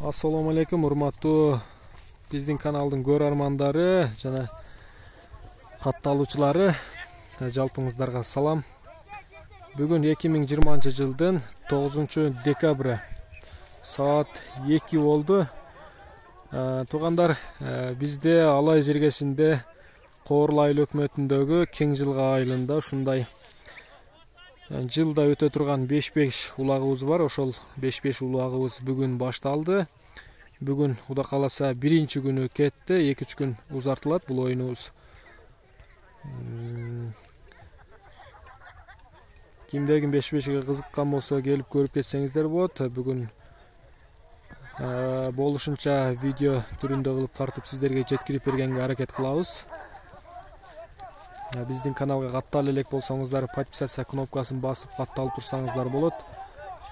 Assalamu алейкум, урматтуу биздин каналдын көрөрмандары жана катталуучулары, жалпыңыздарга салам. Бүгүн 2020 жылдын 9 декабры саат 2 болду. Туугандар, бизде Алай жергесинде Коорлу айыл өкмөтүндөгү Кең жылга айылында ушундай жылда өтө турган 5-5 улагыбыз бар. Ошол 5-5 улагыбыз бүгүн башталды. Бүгүн Кудай кааласа биринчи күнү кетти, 2-3 күн узартылат бул оюнубуз. Кимдегин 5-5ге кызыккан болсо келип көрүп кетсеңиздер болот. Бүгүн болушунча видео түрүндө кылып тартып сиздерге жеткирип бергенге аракет кылабыз. Биздин каналга катталып элек болсоңуздар, подписация кнопкасын басып катталып турсаңыздар болот.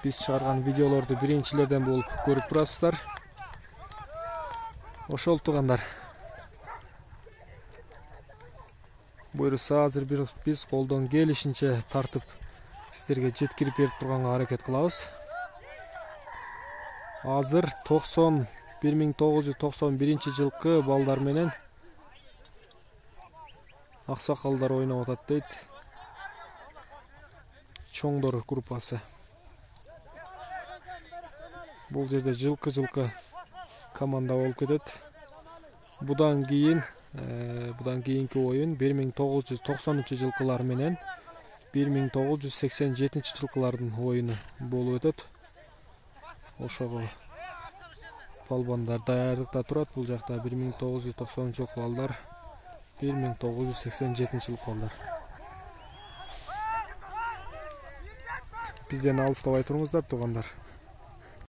Биз чыгарган видеолорду биринчилерден болуп көрүп турасыздар. Ошол туугандар. Буюрса азыр биз колдон келишинче тартып сиздерге жеткирип берип турганга аракет кылабыз. Азыр 1991 жылкы балдар менен аксакалдар ойноп атат дейт. Чоңдор группасы. Бул жерде жылкы команда болуп кетет. Будан кийинки оюн 1993 жылкылар менен 1987 жылкылардын оюну болуп өтөт. Ошого балбандар даярдыкта турат. Бул жакта 1990 жылкы балдар, 1987 жылкы балдар. Бизден алыстабай туруңуздар туугандар.